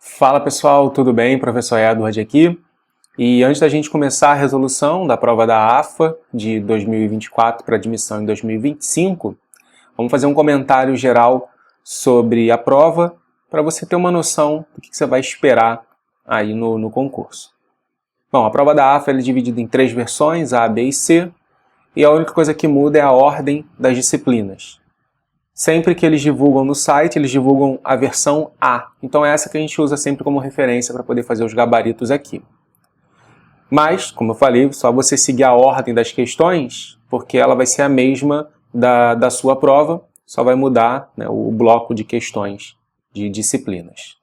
Fala pessoal, tudo bem? Professor Edward aqui. E antes da gente começar a resolução da prova da AFA de 2024 para admissão em 2025, vamos fazer um comentário geral sobre a prova para você ter uma noção do que você vai esperar aí no concurso. Bom, a prova da AFA é dividida em 3 versões, A, B e C, e a única coisa que muda é a ordem das disciplinas. Sempre que eles divulgam no site, eles divulgam a versão A. Então é essa que a gente usa sempre como referência para poder fazer os gabaritos aqui. Mas, como eu falei, só você seguir a ordem das questões, porque ela vai ser a mesma da sua prova, só vai mudar, né, o bloco de questões de disciplinas.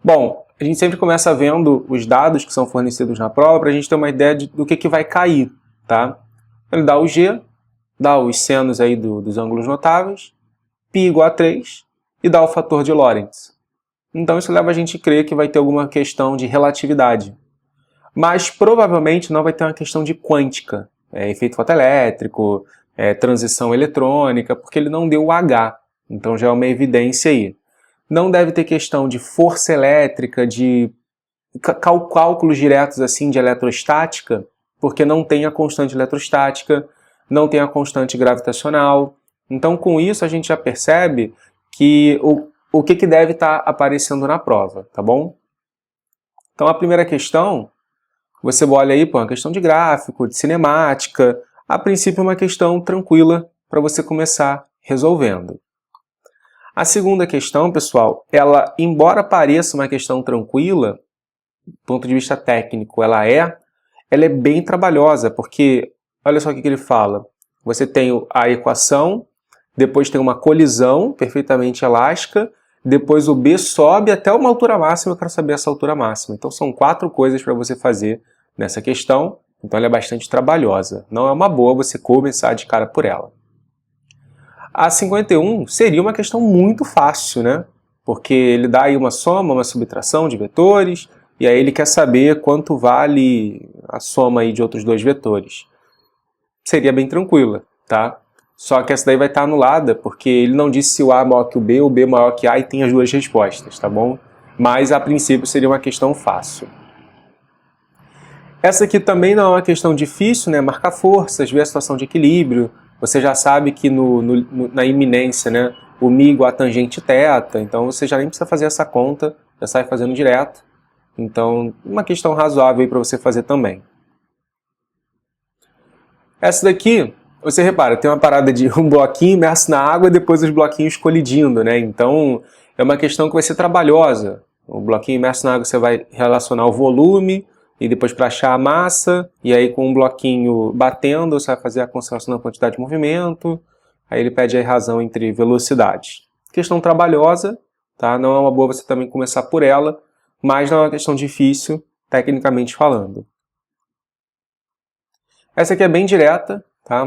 Bom, a gente sempre começa vendo os dados que são fornecidos na prova para a gente ter uma ideia do que vai cair, tá? Ele dá o G, dá os senos aí dos ângulos notáveis, π igual a 3, e dá o fator de Lorentz. Então isso leva a gente a crer que vai ter alguma questão de relatividade. Mas provavelmente não vai ter uma questão de quântica, efeito fotoelétrico, transição eletrônica, porque ele não deu o H. Então já é uma evidência aí. Não deve ter questão de força elétrica, de cálculos diretos assim de eletrostática, porque não tem a constante eletrostática, não tem a constante gravitacional. Então, com isso, a gente já percebe que o que deve estar aparecendo na prova, tá bom? Então, a primeira questão, você olha aí, uma questão de gráfico, de cinemática. A princípio, é uma questão tranquila para você começar resolvendo. A segunda questão, pessoal, ela, embora pareça uma questão tranquila, do ponto de vista técnico, ela é bem trabalhosa, porque olha só o que ele fala. Você tem a equação, depois tem uma colisão perfeitamente elástica, depois o B sobe até uma altura máxima, eu quero saber essa altura máxima. Então são 4 coisas para você fazer nessa questão, então ela é bastante trabalhosa. Não é uma boa você começar de cara por ela. A 51 seria uma questão muito fácil, né? Porque ele dá aí uma soma, uma subtração de vetores, e aí ele quer saber quanto vale a soma aí de outros 2 vetores. Seria bem tranquila, tá? Só que essa daí vai estar anulada, porque ele não disse se o A é maior que o B maior que A, e tem as 2 respostas, tá bom? Mas, a princípio, seria uma questão fácil. Essa aqui também não é uma questão difícil, né? Marcar forças, ver a situação de equilíbrio. Você já sabe que na iminência, né, o μ igual a tangente θ, então você já nem precisa fazer essa conta, já sai fazendo direto. Então, uma questão razoável aí para você fazer também. Essa daqui, você repara, tem uma parada de um bloquinho imerso na água e depois os bloquinhos colidindo, né? Então, é uma questão que vai ser trabalhosa. O bloquinho imerso na água você vai relacionar o volume e depois para achar a massa, e aí com um bloquinho batendo você vai fazer a conservação da quantidade de movimento, aí ele pede a razão entre velocidades. Questão trabalhosa, tá? Não é uma boa você também começar por ela, mas não é uma questão difícil, tecnicamente falando. Essa aqui é bem direta, tá?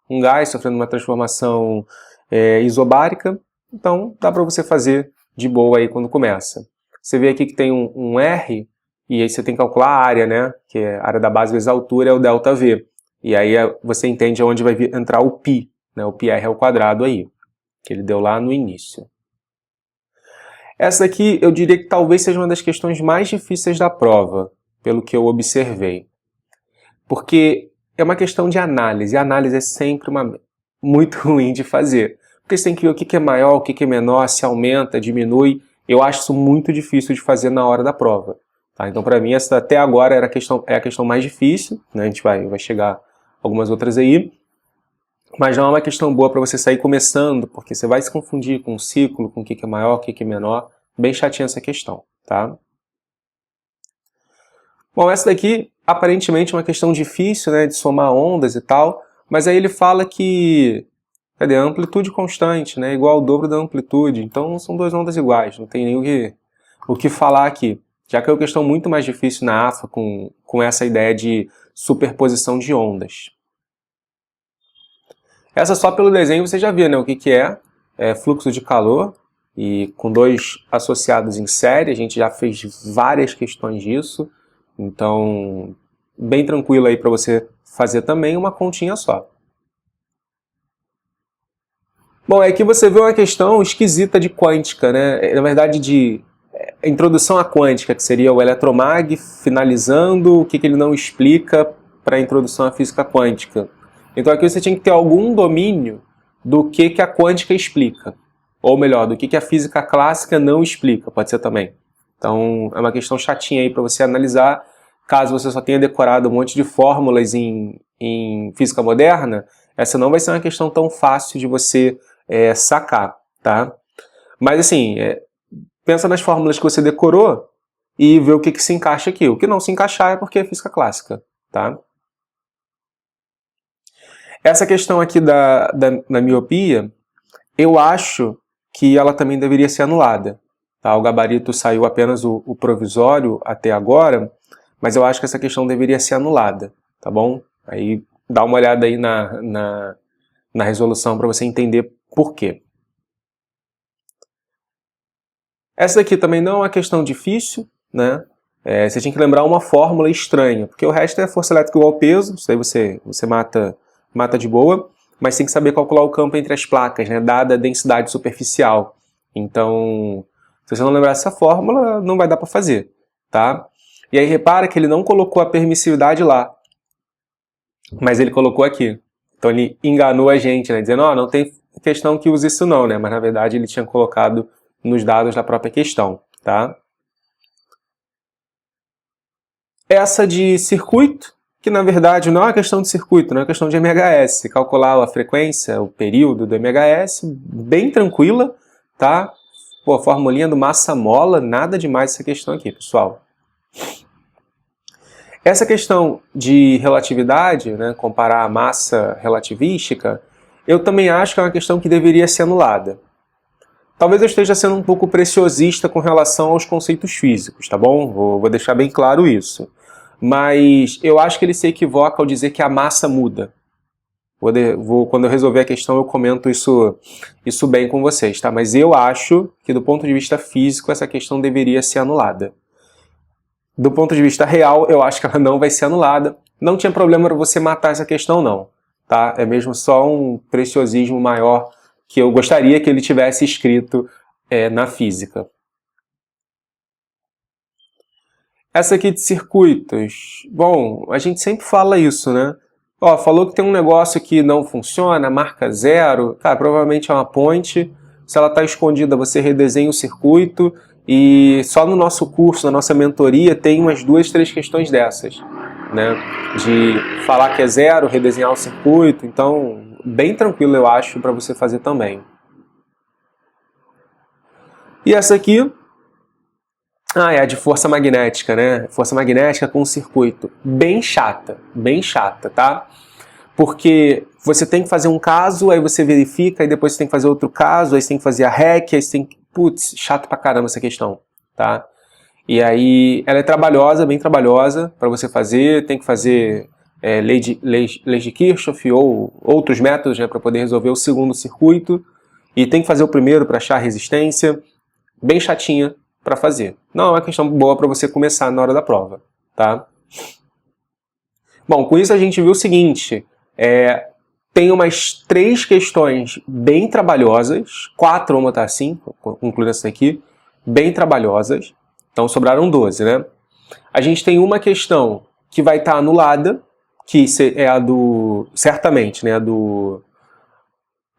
Um gás sofrendo uma transformação isobárica, então dá para você fazer de boa aí quando começa. Você vê aqui que tem um R, e aí você tem que calcular a área, né? Que é a área da base vezes a altura é o ΔV. E aí você entende onde vai entrar o π, né? O πr ao quadrado aí, que ele deu lá no início. Essa daqui eu diria que talvez seja uma das questões mais difíceis da prova, pelo que eu observei. Porque é uma questão de análise, e a análise é sempre muito ruim de fazer. Porque você tem que ver o que é maior, o que é menor, se aumenta, diminui. Eu acho isso muito difícil de fazer na hora da prova. Tá? Então, para mim, essa até agora é a questão mais difícil, né? A gente vai chegar algumas outras aí. Mas não é uma questão boa para você sair começando, porque você vai se confundir com o ciclo, com o que é maior, o que é menor. Bem chatinha essa questão, tá? Bom, essa daqui aparentemente é uma questão difícil, né, de somar ondas e tal, mas aí ele fala que a amplitude constante, né, igual ao dobro da amplitude, então são 2 ondas iguais, não tem nem o que falar aqui. Já que é uma questão muito mais difícil na AFA com essa ideia de superposição de ondas. Essa só pelo desenho você já viu, né, o que é fluxo de calor, e com 2 associados em série, a gente já fez várias questões disso. Então, bem tranquilo aí para você fazer também uma continha só. Bom, aqui você vê uma questão esquisita de quântica, né? Na verdade, a introdução à quântica, que seria o eletromag, finalizando o que ele não explica para a introdução à física quântica. Então aqui você tinha que ter algum domínio do que a quântica explica. Ou melhor, do que a física clássica não explica, pode ser também. Então é uma questão chatinha aí para você analisar. Caso você só tenha decorado um monte de fórmulas em física moderna, essa não vai ser uma questão tão fácil de você sacar, tá? Mas assim, pensa nas fórmulas que você decorou e vê o que se encaixa aqui. O que não se encaixar é porque é física clássica, tá? Essa questão aqui da miopia, eu acho que ela também deveria ser anulada. Tá? O gabarito saiu apenas o provisório até agora, mas eu acho que essa questão deveria ser anulada, tá bom? Aí dá uma olhada aí na resolução para você entender por quê. Essa daqui também não é uma questão difícil, né? Você tinha que lembrar uma fórmula estranha, porque o resto é força elétrica igual ao peso, isso aí você mata de boa, mas tem que saber calcular o campo entre as placas, né? Dada a densidade superficial. Então, se você não lembrar essa fórmula, não vai dar para fazer, tá? E aí repara que ele não colocou a permissividade lá, mas ele colocou aqui. Então ele enganou a gente, né? Dizendo, não tem questão que use isso não, né? Mas na verdade ele tinha colocado nos dados da própria questão, tá? Essa de circuito, que na verdade não é uma questão de circuito, não é uma questão de MHS. Calcular a frequência, o período do MHS, bem tranquila, tá? Pô, a formulinha do massa-mola, nada demais essa questão aqui, pessoal. Essa questão de relatividade, né, comparar a massa relativística, eu também acho que é uma questão que deveria ser anulada. Talvez eu esteja sendo um pouco preciosista com relação aos conceitos físicos, tá bom? Vou deixar bem claro isso. Mas eu acho que ele se equivoca ao dizer que a massa muda. Quando eu resolver a questão eu comento isso bem com vocês, tá? Mas eu acho que do ponto de vista físico essa questão deveria ser anulada. Do ponto de vista real, eu acho que ela não vai ser anulada. Não tinha problema para você matar essa questão não, tá? É mesmo só um preciosismo maior que eu gostaria que ele tivesse escrito na física. Essa aqui de circuitos, bom, a gente sempre fala isso, né? Ó, falou que tem um negócio que não funciona, marca 0, cara, provavelmente é uma ponte. Se ela está escondida, você redesenha o circuito e só no nosso curso, na nossa mentoria, tem umas 2, 3 questões dessas, né? De falar que é 0, redesenhar o circuito, então bem tranquilo eu acho para você fazer também. E essa aqui, é a de força magnética, né? Força magnética com circuito. Bem chata, tá? Porque você tem que fazer um caso, aí você verifica, aí depois você tem que fazer outro caso, aí você tem que fazer a REC, aí você tem que... Putz, chato pra caramba essa questão, tá? E aí, ela é trabalhosa, bem trabalhosa para você fazer, tem que fazer lei de Kirchhoff ou outros métodos, né, para poder resolver o segundo circuito, e tem que fazer o primeiro para achar a resistência, bem chatinha para fazer. Não é uma questão boa para você começar na hora da prova, tá? Bom, com isso a gente viu o seguinte, tem umas 3 questões bem trabalhosas, 4 vamos botar assim, incluindo essa daqui, bem trabalhosas, então sobraram 12, né? A gente tem uma questão que vai estar anulada, que é a do, certamente, né, a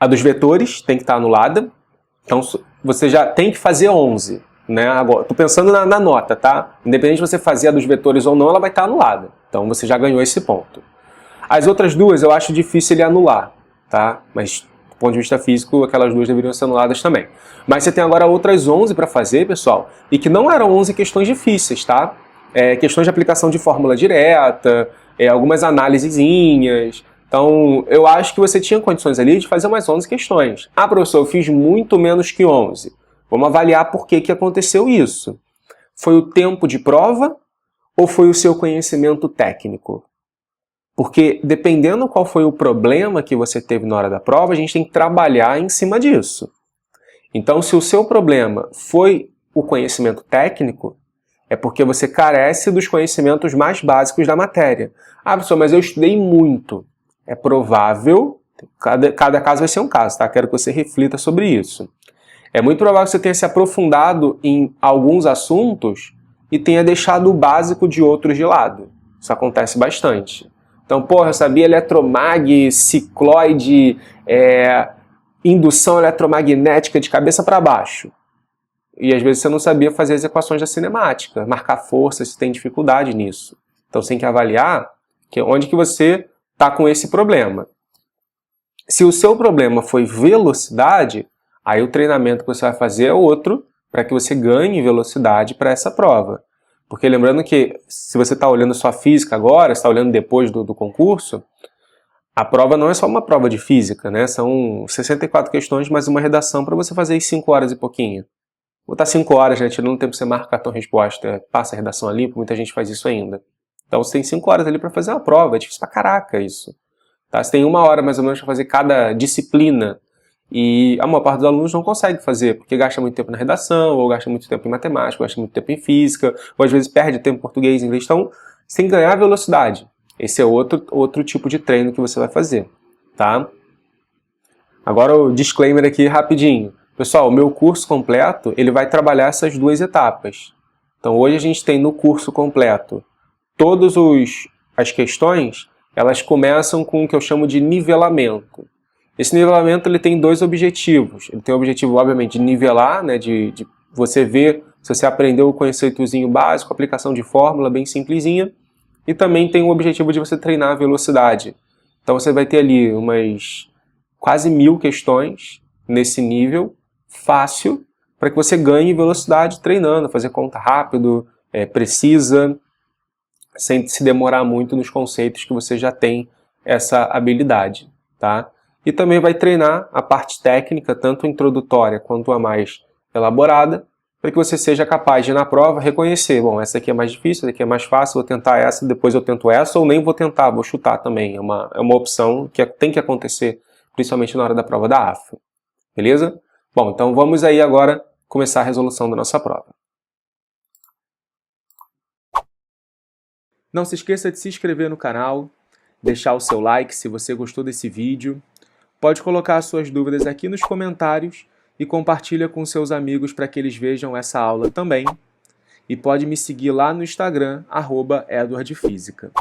dos vetores, tem que estar anulada, então você já tem que fazer 11, né? Agora, tô pensando na nota, tá? Independente de você fazer a dos vetores ou não, ela vai estar anulada, então você já ganhou esse ponto. As outras 2 eu acho difícil ele anular, tá? Mas do ponto de vista físico, aquelas 2 deveriam ser anuladas também. Mas você tem agora outras 11 para fazer, pessoal, e que não eram 11 questões difíceis, tá? Questões de aplicação de fórmula direta, algumas análisezinhas. Então, eu acho que você tinha condições ali de fazer umas 11 questões. Ah, professor, eu fiz muito menos que 11. Vamos avaliar por que aconteceu isso. Foi o tempo de prova ou foi o seu conhecimento técnico? Porque dependendo qual foi o problema que você teve na hora da prova, a gente tem que trabalhar em cima disso. Então, se o seu problema foi o conhecimento técnico, é porque você carece dos conhecimentos mais básicos da matéria. Ah, professor, mas eu estudei muito. É provável, cada caso vai ser um caso, tá? Quero que você reflita sobre isso. É muito provável que você tenha se aprofundado em alguns assuntos e tenha deixado o básico de outros de lado. Isso acontece bastante. Então, porra, eu sabia eletromag, cicloide, indução eletromagnética de cabeça para baixo. E às vezes você não sabia fazer as equações da cinemática, marcar força se tem dificuldade nisso. Então você tem que avaliar onde que você está com esse problema. Se o seu problema foi velocidade, aí o treinamento que você vai fazer é outro para que você ganhe velocidade para essa prova. Porque lembrando que se você está olhando sua física agora, está olhando depois do concurso, a prova não é só uma prova de física, né? São 64 questões mais uma redação para você fazer em 5 horas e pouquinho. Botar 5 horas, né? Tirando o tempo que você marca cartão-resposta, passa a redação ali, porque muita gente faz isso ainda. Então você tem 5 horas ali para fazer uma prova, é difícil pra caraca isso. Tá? Você tem 1 hora mais ou menos para fazer cada disciplina. E a maior parte dos alunos não consegue fazer, porque gasta muito tempo na redação, ou gasta muito tempo em matemática, ou gasta muito tempo em física, ou às vezes perde tempo em português e inglês. Então, você tem que ganhar velocidade. Esse é outro tipo de treino que você vai fazer. Tá? Agora o disclaimer aqui rapidinho. Pessoal, o meu curso completo, ele vai trabalhar essas 2 etapas. Então hoje a gente tem no curso completo todas as questões, elas começam com o que eu chamo de nivelamento. Esse nivelamento ele tem 2 objetivos. Ele tem o objetivo, obviamente, de nivelar, né, de você ver se você aprendeu o conceitozinho básico, aplicação de fórmula bem simplesinha, e também tem o objetivo de você treinar a velocidade. Então você vai ter ali umas quase 1000 questões nesse nível, fácil, para que você ganhe velocidade treinando, fazer conta rápido, precisa, sem se demorar muito nos conceitos que você já tem essa habilidade, tá? E também vai treinar a parte técnica, tanto introdutória quanto a mais elaborada, para que você seja capaz de, na prova, reconhecer, bom, essa aqui é mais difícil, essa aqui é mais fácil, vou tentar essa, depois eu tento essa, ou nem vou tentar, vou chutar também. É uma opção que tem que acontecer, principalmente na hora da prova da AFA. Beleza? Bom, então vamos aí agora começar a resolução da nossa prova. Não se esqueça de se inscrever no canal, deixar o seu like se você gostou desse vídeo. Pode colocar suas dúvidas aqui nos comentários e compartilha com seus amigos para que eles vejam essa aula também. E pode me seguir lá no Instagram, @edwardfísica.